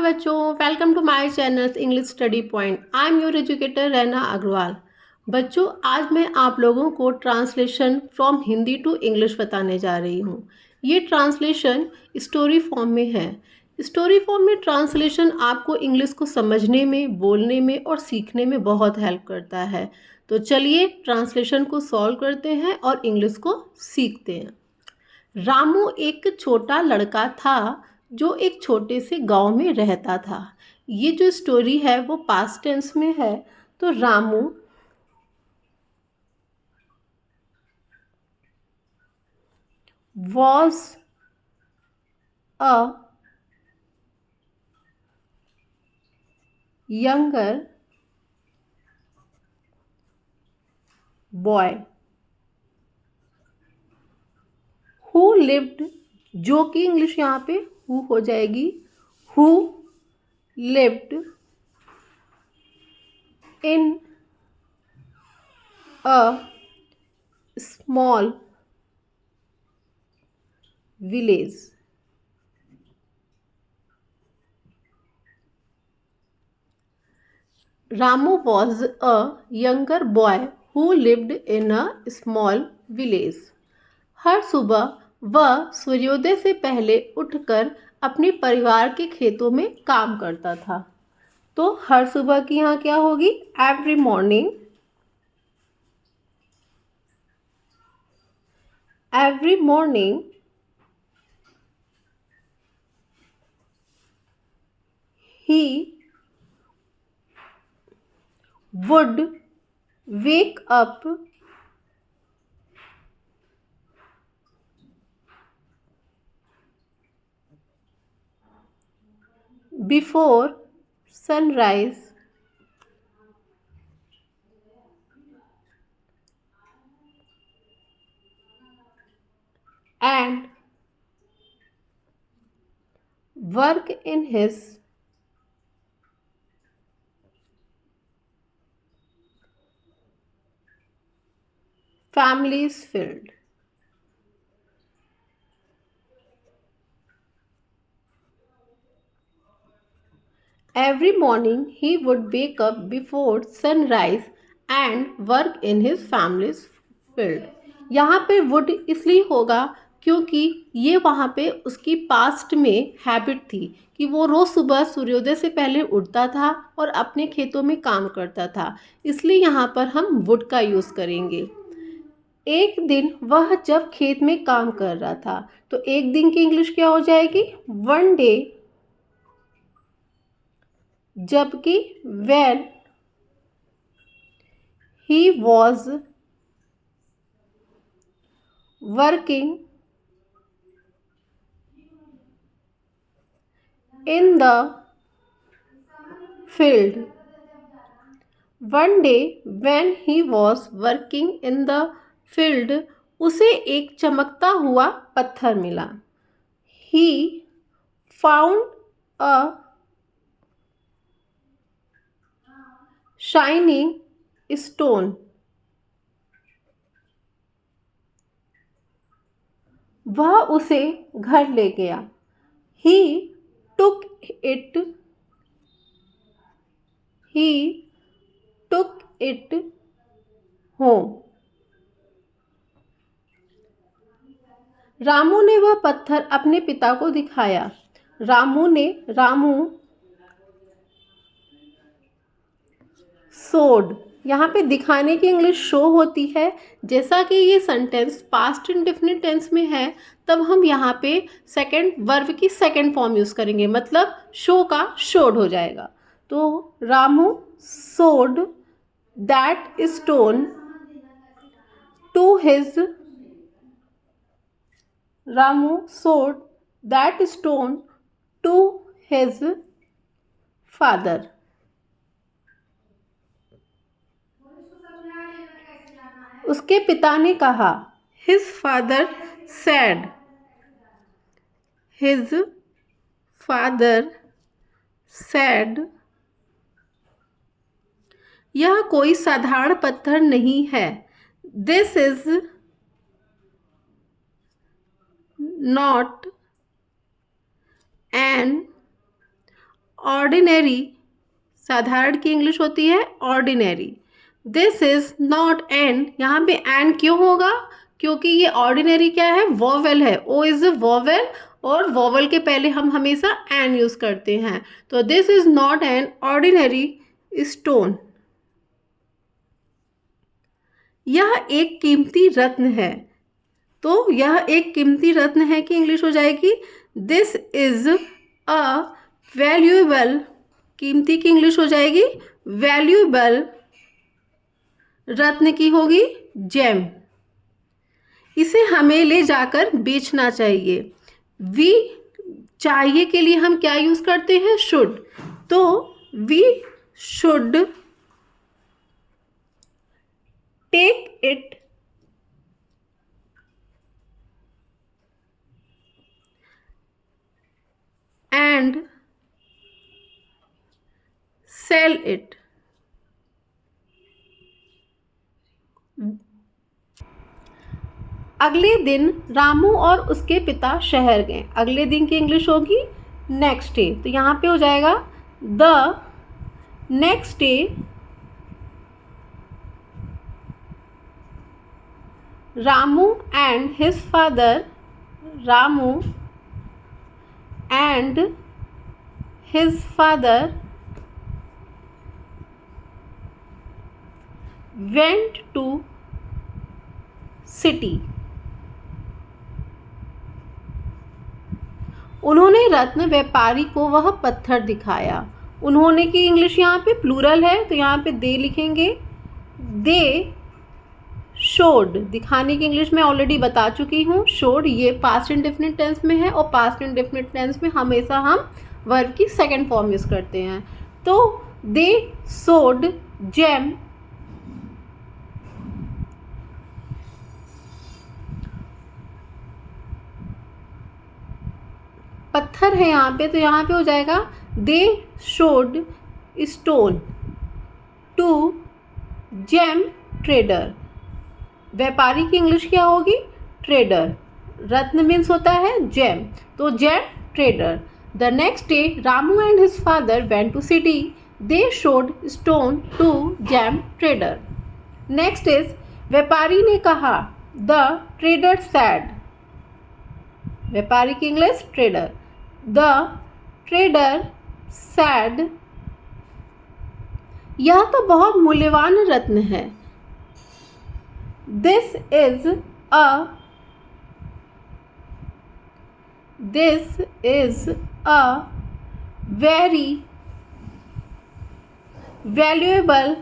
बच्चों, welcome to my channel English study point. I am your educator Raina Agarwal. बच्चों, आज मैं आप लोगों को translation from Hindi to English बताने जा रही हूँ। ये ट्रांसलेशन स्टोरी फॉर्म में है। स्टोरी फॉर्म में ट्रांसलेशन आपको इंग्लिश को समझने में, बोलने में और सीखने में बहुत हेल्प करता है। तो चलिए ट्रांसलेशन को सॉल्व करते हैं और इंग्लिश को सीखते हैं। रामू एक छोटा लड़का था जो एक छोटे से गांव में रहता था। ये जो स्टोरी है वो पास्ट टेंस में है। तो Ramu was a younger boy who lived, जो कि इंग्लिश यहाँ पे हु हो जाएगी, who lived in a small village. Ramu was a younger boy who lived in a small village. हर सुबह वह सूर्योदय से पहले उठकर अपने परिवार के खेतों में काम करता था। तो हर सुबह की यहाँ क्या होगी? Every morning. Every morning he would wake up before sunrise and work in his family's field. Every morning he would wake up before sunrise and work in his family's field. यहाँ पे would इसलिए होगा क्योंकि ये वहाँ पे उसकी past में हैबिट थी कि वो रोज़ सुबह सूर्योदय से पहले उठता था और अपने खेतों में काम करता था, इसलिए यहाँ पर हम would का यूज़ करेंगे। एक दिन वह जब खेत में काम कर रहा था, तो एक दिन की इंग्लिश क्या हो जाएगी? One day. जबकि when he was working in the field, one day when he was working in the field, उसे एक चमकता हुआ पत्थर मिला। He found a shining stone. वह उसे घर ले गया। He took it. He took it home. Ramu ने वह पत्थर अपने पिता को दिखाया। रामू सोड, यहाँ पे दिखाने की इंग्लिश शो होती है। जैसा कि ये सेंटेंस पास्ट इंडेफिनिट टेंस में है, तब हम यहाँ पे सेकंड वर्ब की सेकंड फॉर्म यूज़ करेंगे, मतलब शो का शोड हो जाएगा। तो Ramu showed that stone to his Ramu showed that stone to his father. उसके पिता ने कहा। His father said. His father said. यह कोई साधारण पत्थर नहीं है। This is not an ordinary, साधारण की इंग्लिश होती है ordinary. This is not an, यहाँ पे एन क्यों होगा? क्योंकि ये ऑर्डिनरी क्या है? वॉवेल है। ओ इज अ वॉवेल और वॉवेल के पहले हम हमेशा एन यूज करते हैं। तो this is not an ordinary stone. यह एक कीमती रत्न है। तो यह एक कीमती रत्न है कि इंग्लिश हो जाएगी दिस इज अ वैल्यूएबल, कीमती की इंग्लिश हो जाएगी वैल्यूएबल, रत्न की होगी जेम। इसे हमें ले जाकर बेचना चाहिए। वी, चाहिए के लिए हम क्या यूज करते हैं? शुड। तो we should take it and sell it. अगले दिन रामू और उसके पिता शहर गए। अगले दिन की इंग्लिश होगी नेक्स्ट डे। तो यहाँ पे हो जाएगा the next day Ramu and his father, Ramu and his father went to city. उन्होंने रत्न व्यापारी को वह पत्थर दिखाया। उन्होंने की इंग्लिश यहाँ पे प्लूरल है, तो यहाँ पे दे लिखेंगे। दे शोड, दिखाने की इंग्लिश मैं ऑलरेडी बता चुकी हूँ। शोड ये पास्ट इंडेफिनिट टेंस में है और पास्ट इंडेफिनिट टेंस में हमेशा हम वर्ब की सेकंड फॉर्म यूज करते हैं। तो दे सोड जेम, पत्थर है यहाँ पे, तो यहाँ पे हो जाएगा they showed stone to gem trader. व्यापारी की इंग्लिश क्या होगी? ट्रेडर। रत्न मीन्स होता है जेम, तो gem trader. The next day Ramu and his father went to city. They showed stone to gem trader. Next is व्यापारी ने कहा। द ट्रेडर सैड, व्यापारी की English trader. The trader said, यह तो बहुत मूल्यवान रत्न है। This is a very valuable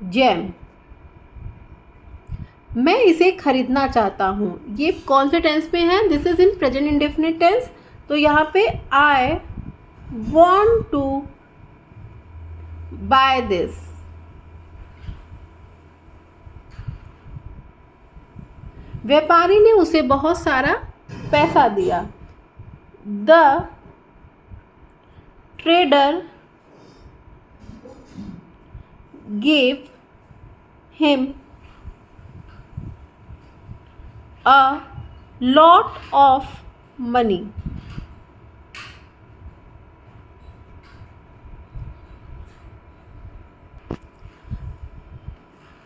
gem. मैं इसे खरीदना चाहता हूँ। ये कौन से टेंस में है? This is in present indefinite tense. तो यहाँ पे I want to buy this. व्यापारी ने उसे बहुत सारा पैसा दिया। The trader gave him a lot of money।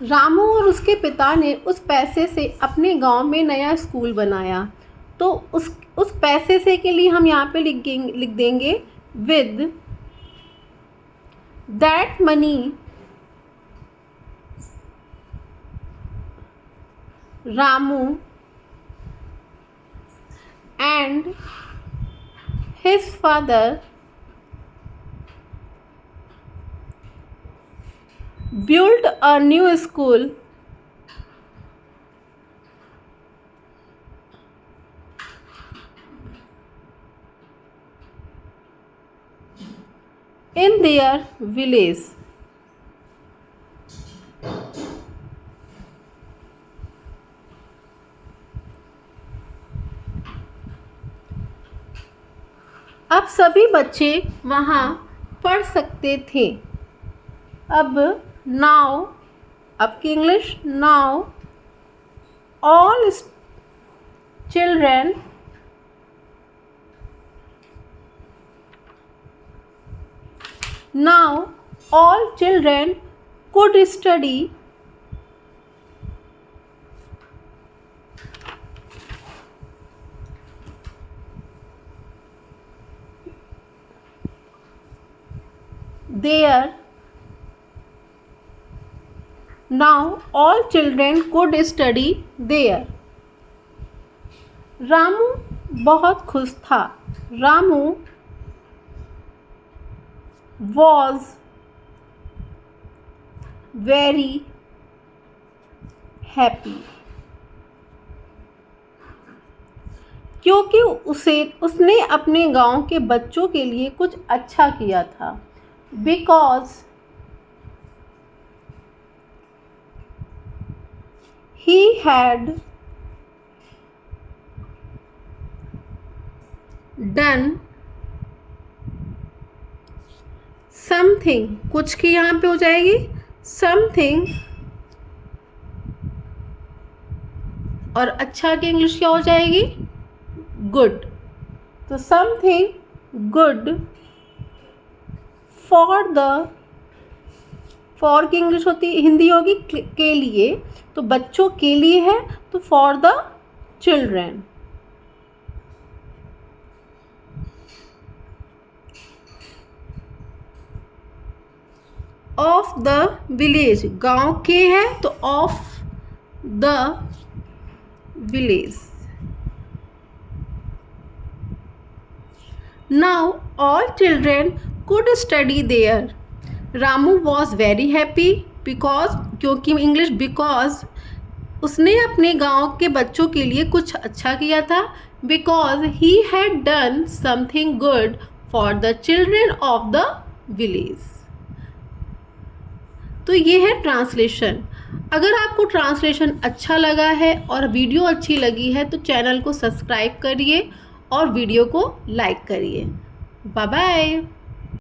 Ramu और उसके पिता ने उस पैसे से अपने गांव में नया स्कूल बनाया। तो उस पैसे से के लिए हम यहाँ पे लिख देंगे with that money Ramu and his father built a new school in their village। अब सभी बच्चे वहाँ पढ़ सकते थे। अब नाउ, अब की English now all children Now all children could study there. Now all children could study there. Ramu बहुत खुश था. Ramu was very happy. क्योंकि उसने अपने गांव के बच्चों के लिए कुछ अच्छा किया था. Because he had done something. कुछ की यहाँ पे हो जाएगी something, और अच्छा की इंग्लिश क्या हो जाएगी good. तो something good फॉर की इंग्लिश हिंदी होगी के लिए, तो बच्चों के लिए है तो for the children. Of the village, गांव के है तो of the village. Now all children could study there. Ramu was very happy because, क्योंकि इंग्लिश because उसने अपने गांव के बच्चों के लिए कुछ अच्छा किया था. Because he had done something good for the children of the village. तो ये है ट्रांसलेशन. अगर आपको ट्रांसलेशन अच्छा लगा है और वीडियो अच्छी लगी है तो चैनल को सब्सक्राइब करिए और वीडियो को लाइक करिए. Bye bye.